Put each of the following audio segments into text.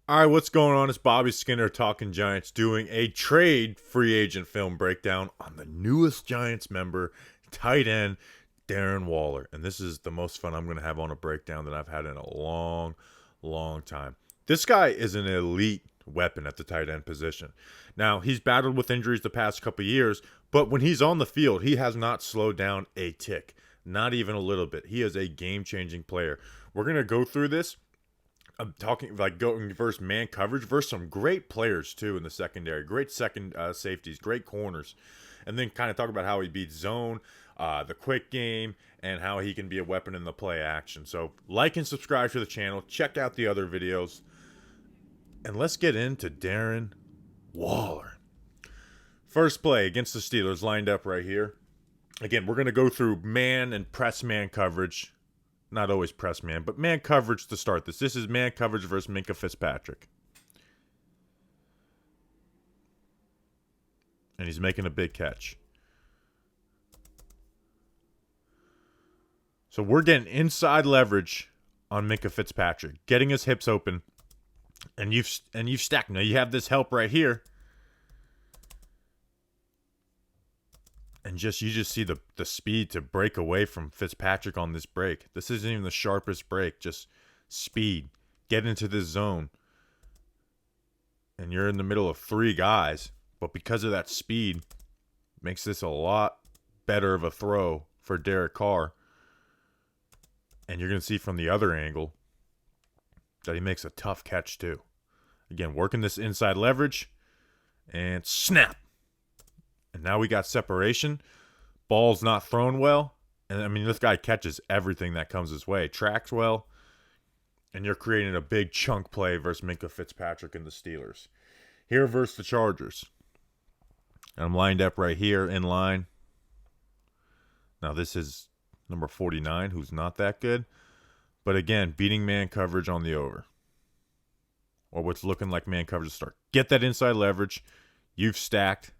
All right, what's going on? It's Bobby Skinner, Talking Giants, doing a trade free agent film breakdown on the newest Giants member, tight end Darren Waller. And this is the most fun I'm going to have on a breakdown that I've had in a long, long time. This guy is an elite weapon at the tight end position. Now, he's battled with injuries the past couple years, but when he's on the field, he has not slowed down a tick, not even a little bit. He is a game-changing player. We're going to go through this. I'm talking like going versus man coverage versus some great players too in the secondary, great second safeties, great corners, and then kind of talk about how he beats zone, the quick game, and how he can be a weapon in the play action. So like and subscribe to the channel, check out the other videos, and let's get into Darren Waller. First play against the Steelers, lined up right here. Again, we're going to go through man and press man coverage. Not always press man, but man coverage to start this. This is man coverage versus Minkah Fitzpatrick. And he's making a big catch. So we're getting inside leverage on Minkah Fitzpatrick, getting his hips open. And you've stacked. Now you have this help right here. And you just see the speed to break away from Fitzpatrick on this break. This isn't even the sharpest break, just speed. Get into this zone. And you're in the middle of three guys. But because of that speed, makes this a lot better of a throw for Derek Carr. And you're going to see from the other angle that he makes a tough catch too. Again, working this inside leverage. And snap. And now we got separation. Ball's not thrown well. And, I mean, this guy catches everything that comes his way. Tracks well. And you're creating a big chunk play versus Minkah Fitzpatrick and the Steelers. Here versus the Chargers. And I'm lined up right here in line. Now, this is number 49, who's not that good. But, again, beating man coverage on the over. Or what's looking like man coverage to start. Get that inside leverage. You've stacked.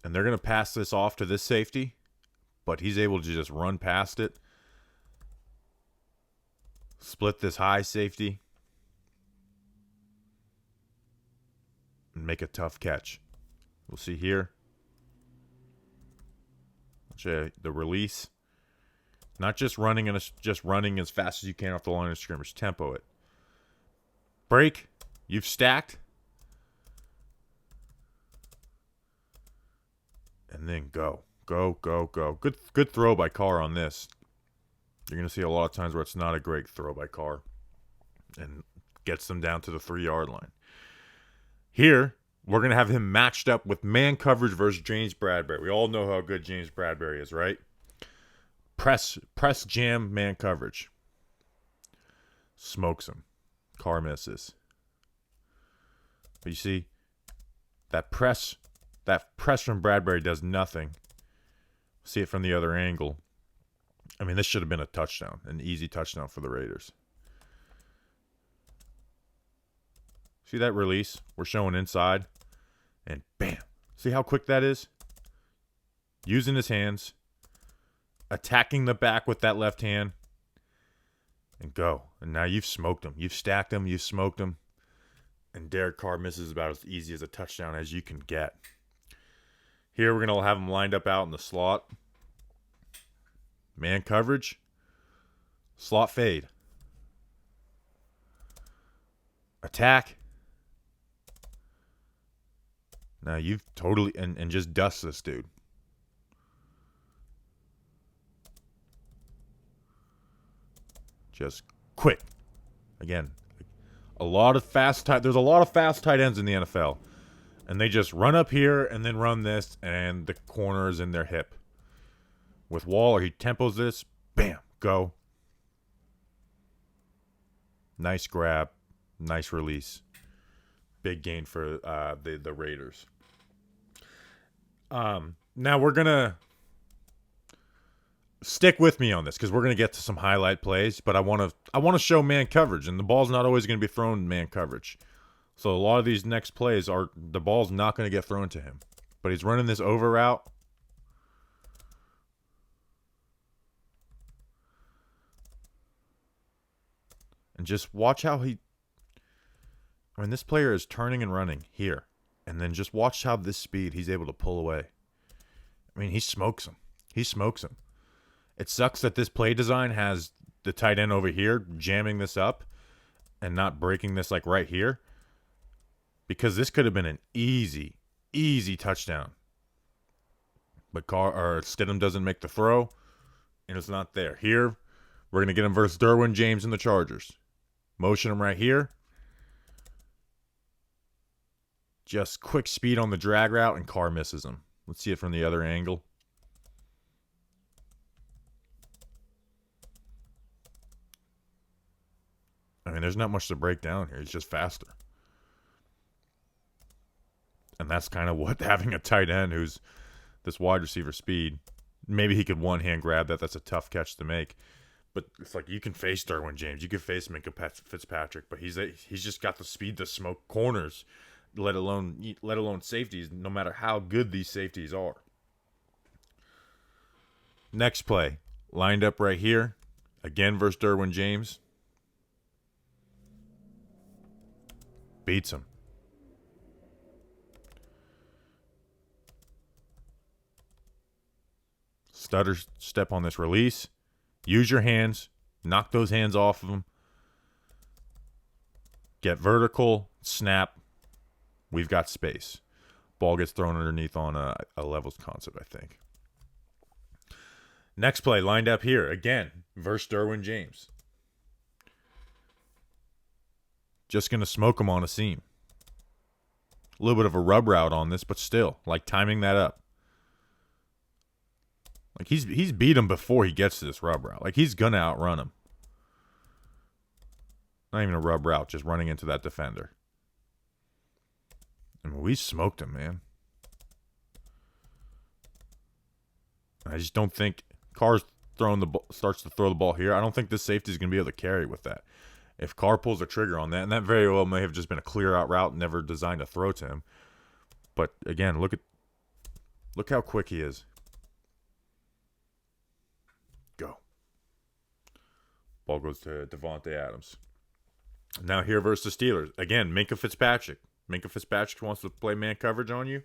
And they're going to pass this off to this safety, but he's able to just run past it. Split this high safety. And make a tough catch. We'll see here. I'll show you the release. Not just running as fast as you can off the line of scrimmage. Tempo it. Break. You've stacked. And then go. Go, go, go. Good throw by Carr on this. You're going to see a lot of times where it's not a great throw by Carr. And gets them down to the 3-yard line. Here, we're going to have him matched up with man coverage versus James Bradberry. We all know how good James Bradberry is, right? Press jam man coverage. Smokes him. Carr misses. But you see, that press from Bradberry does nothing. See it from the other angle. I mean, this should have been a touchdown, an easy touchdown for the Raiders. See that release? We're showing inside. And bam. See how quick that is? Using his hands. Attacking the back with that left hand. And go. And now you've smoked him. You've stacked him. You've smoked him. And Derek Carr misses about as easy as a touchdown as you can get. Here we're going to have him lined up out in the slot. Man coverage. Slot fade. Attack. Now you've totally... And just dust this dude. Just quick. Again, there's a lot of fast tight ends in the NFL. And they just run up here and then run this, and the corner is in their hip. With Waller, he tempos this. Bam. Go. Nice grab. Nice release. Big gain for the Raiders. Now we're going to stick with me on this because we're going to get to some highlight plays, but I want to show man coverage, and the ball's not always going to be thrown man coverage. So a lot of these next plays the ball's not going to get thrown to him. But he's running this over route. And just watch how this player is turning and running here. And then just watch how this speed he's able to pull away. I mean, he smokes him. He smokes him. It sucks that this play design has the tight end over here jamming this up and not breaking this like right here. Because this could have been an easy, easy touchdown. But Stidham doesn't make the throw, and it's not there. Here, we're going to get him versus Derwin James and the Chargers. Motion him right here. Just quick speed on the drag route, and Carr misses him. Let's see it from the other angle. I mean, there's not much to break down here. He's just faster. And that's kind of what having a tight end who's this wide receiver speed. Maybe he could one-hand grab that. That's a tough catch to make. But it's like you can face Derwin James. You can face Minkah Fitzpatrick. But he's just got the speed to smoke corners, let alone safeties, no matter how good these safeties are. Next play. Lined up right here. Again versus Derwin James. Beats him. Stutter step on this release. Use your hands. Knock those hands off of him. Get vertical. Snap. We've got space. Ball gets thrown underneath on a levels concept, I think. Next play, lined up here. Again, versus Derwin James. Just going to smoke him on a seam. A little bit of a rub route on this, but still, like timing that up. Like he's beat him before he gets to this rub route. Like he's going to outrun him. Not even a rub route, just running into that defender. I mean, we smoked him, man. I just don't think Carr's starts to throw the ball here. I don't think this safety is going to be able to carry with that. If Carr pulls the trigger on that, and that very well may have just been a clear out route, never designed to throw to him. But again, look how quick he is. Go. Ball goes to Devontae Adams. Now here versus the Steelers. Again, Minkah Fitzpatrick. Minkah Fitzpatrick wants to play man coverage on you.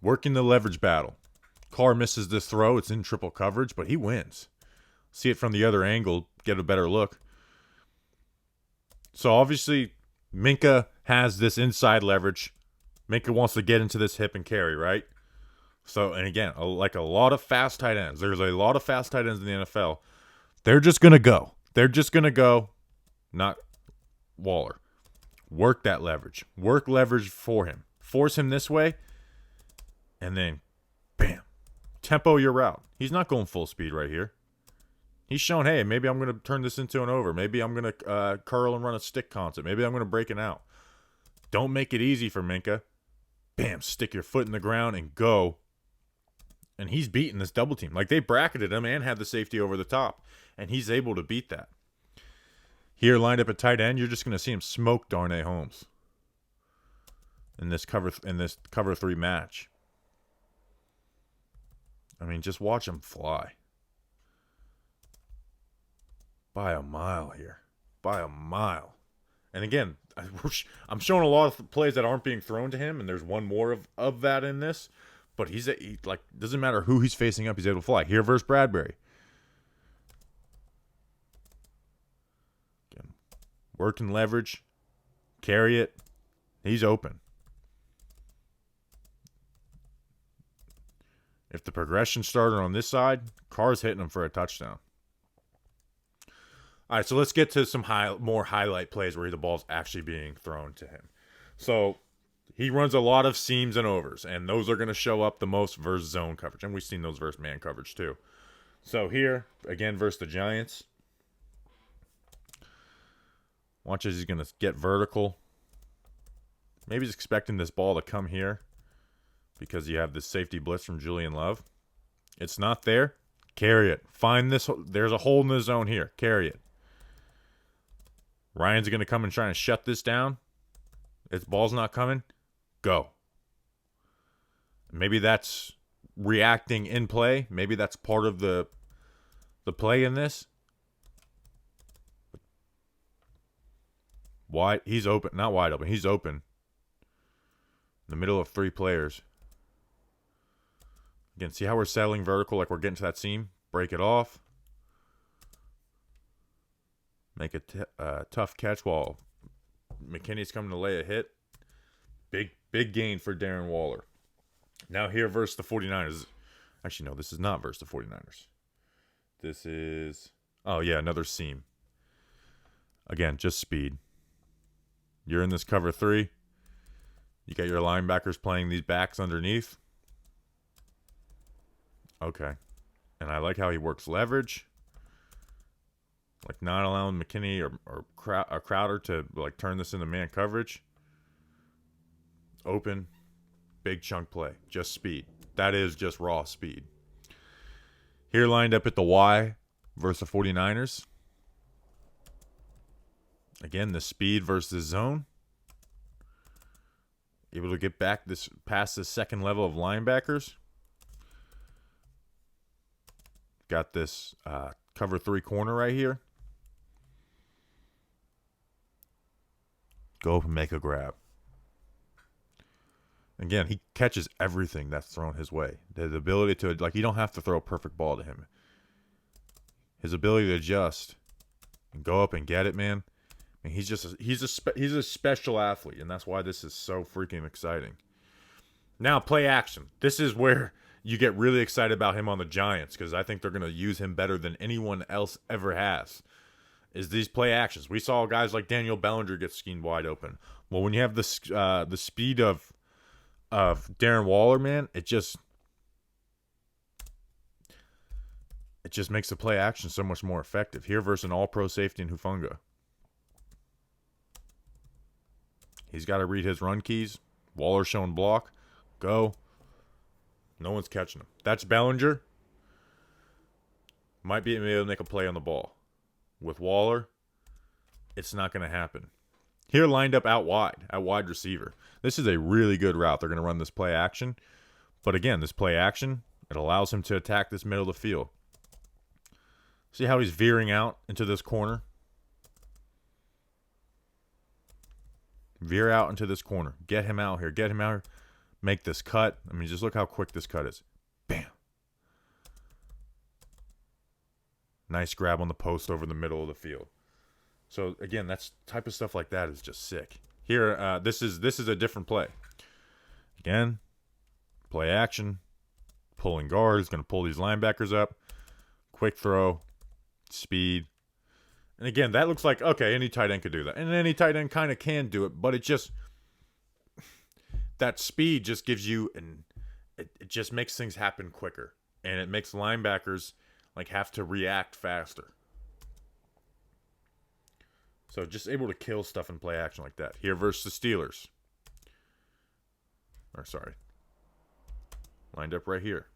Working the leverage battle. Carr misses this throw. It's in triple coverage, but he wins. See it from the other angle. Get a better look. So obviously, Minkah has this inside leverage. Minkah wants to get into this hip and carry, right? So, and again, like a lot of fast tight ends. There's a lot of fast tight ends in the NFL. They're just going to go. They're just going to go. Not Waller. Work that leverage. Work leverage for him. Force him this way. And then, bam. Tempo your route. He's not going full speed right here. He's shown, hey, maybe I'm going to turn this into an over. Maybe I'm going to curl and run a stick concept. Maybe I'm going to break it out. Don't make it easy for Minkah. Bam, stick your foot in the ground and go. And he's beating this double team. Like, they bracketed him and had the safety over the top. And he's able to beat that. Here, lined up at tight end, you're just going to see him smoke Darnay Holmes in this cover 3 match. I mean, just watch him fly. By a mile here. By a mile. And again, I'm showing a lot of plays that aren't being thrown to him, and there's one more of that in this. But he doesn't matter who he's facing up, he's able to fly. Here versus Bradbury. Again, working leverage. Carry it. He's open. If the progression started on this side, Carr's hitting him for a touchdown. All right, so let's get to some more highlight plays where the ball's actually being thrown to him. So he runs a lot of seams and overs, and those are going to show up the most versus zone coverage. And we've seen those versus man coverage too. So here, again, versus the Giants. Watch as he's going to get vertical. Maybe he's expecting this ball to come here because you have this safety blitz from Julian Love. It's not there. Carry it. Find this. There's a hole in the zone here. Carry it. Ryan's going to come and try and shut this down. Its ball's not coming. Go. Maybe that's reacting in play. Maybe that's part of the The play in this, wide, he's open, not wide open, he's open. In the middle of 3 players. Again, see how we're settling vertical like we're getting to that seam? Break it off. Make a tough catch while McKinney's coming to lay a hit. Big gain for Darren Waller. Now here versus the 49ers. Actually, no, this is not versus the 49ers. This is, oh yeah, another seam. Again, just speed. You're in this cover 3. You got your linebackers playing these backs underneath. Okay. And I like how he works leverage. Like not allowing McKinney or Crowder to like turn this into man coverage. Open. Big chunk play. Just speed. That is just raw speed. Here lined up at the Y versus the 49ers. Again, the speed versus zone. Able to get back this past this second level of linebackers. Got this cover 3 corner right here. Go up and make a grab. Again, he catches everything that's thrown his way. The ability to, like, you don't have to throw a perfect ball to him. His ability to adjust and go up and get it, man. I mean, he's a special athlete, and that's why this is so freaking exciting. Now, play action. This is where you get really excited about him on the Giants because I think they're going to use him better than anyone else ever has. Is these play actions. We saw guys like Daniel Bellinger get schemed wide open. Well, when you have the speed of Darren Waller, man, it just makes the play action so much more effective. Here versus an all-pro safety in Hufanga. He's got to read his run keys. Waller showing block. Go. No one's catching him. That's Bellinger. Might be able to make a play on the ball. With Waller, it's not going to happen. Here lined up out wide, at wide receiver. This is a really good route. They're going to run this play action. But again, this play action, it allows him to attack this middle of the field. See how he's veering out into this corner? Veer out into this corner. Get him out here. Get him out here. Make this cut. I mean, just look how quick this cut is. Bam. Nice grab on the post over the middle of the field. So, again, that's type of stuff like that is just sick. Here, this is a different play. Again, play action. Pulling guard. He's going to pull these linebackers up. Quick throw. Speed. And again, that looks like, okay, any tight end could do that. And any tight end kind of can do it, but it just, that speed just gives you, it just makes things happen quicker. And it makes linebackers, like, have to react faster. So just able to kill stuff in play action like that. Here versus the Steelers. Or, sorry. Lined up right here.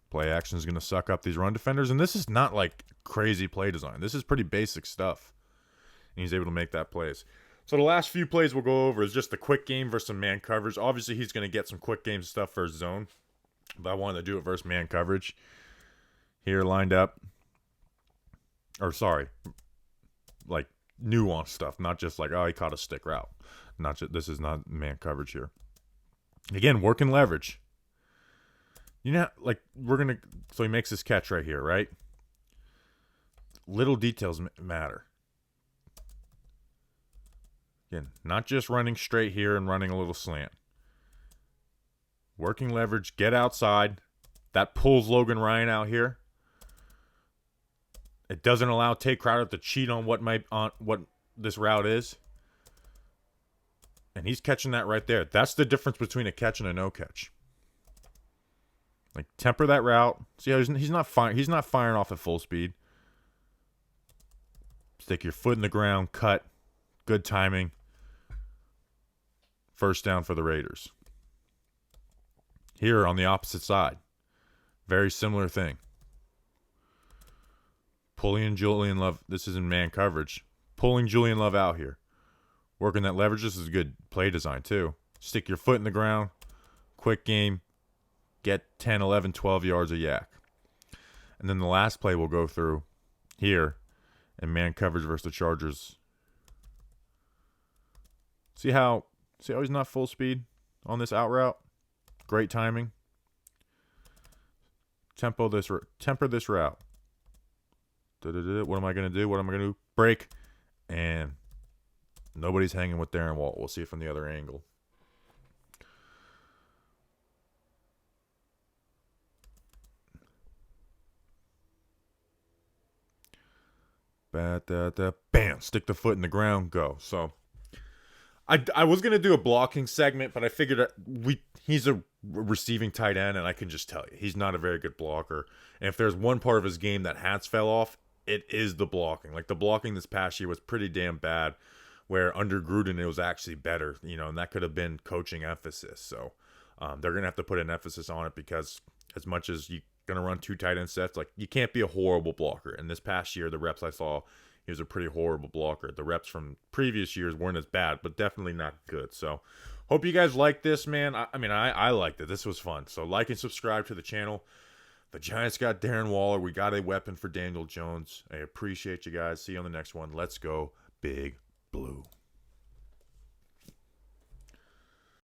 Play action is going to suck up these run defenders. And this is not like crazy play design. This is pretty basic stuff. And he's able to make that plays. So the last few plays we'll go over is just the quick game versus some man coverage. Obviously, he's going to get some quick game stuff for his zone. But I wanted to do it versus man coverage. Here lined up. Or sorry. Like nuanced stuff. Not just like, oh, he caught a stick route. Not just, this is not man coverage here. Again, working leverage. You know, like, so he makes this catch right here, right? Little details matter. Again, not just running straight here and running a little slant. Working leverage, get outside. That pulls Logan Ryan out here. It doesn't allow Tay Crowder to cheat on what this route is. And he's catching that right there. That's the difference between a catch and a no catch. Like, temper that route. See how he's not firing off at full speed. Stick your foot in the ground, cut. Good timing. First down for the Raiders. Here on the opposite side. Very similar thing. Pulling Julian Love. This is in man coverage. Pulling Julian Love out here. Working that leverage. This is good play design too. Stick your foot in the ground. Quick game. get 10, 11, 12 yards of yak. And then the last play we'll go through here in man coverage versus the Chargers. See how he's not full speed on this out route? Great timing. Temper this route. What am I going to do? What am I going to do? Break. And nobody's hanging with Darren Waller. We'll see it from the other angle. Bam. Stick the foot in the ground. Go. So I was going to do a blocking segment, but I figured he's a receiving tight end, and I can just tell you, he's not a very good blocker. And if there's one part of his game that has fell off, it is the blocking. Like, the blocking this past year was pretty damn bad, where under Gruden it was actually better, and that could have been coaching emphasis. So they're going to have to put an emphasis on it, because as much as you're going to run 2 tight end sets, like, you can't be a horrible blocker. And this past year, the reps I saw, he was a pretty horrible blocker. The reps from previous years weren't as bad, but definitely not good. So hope you guys like this, man. I liked it. This was fun. So like and subscribe to the channel. The Giants got Darren Waller. We got a weapon for Daniel Jones. I appreciate you guys. See you on the next one. Let's go Big Blue.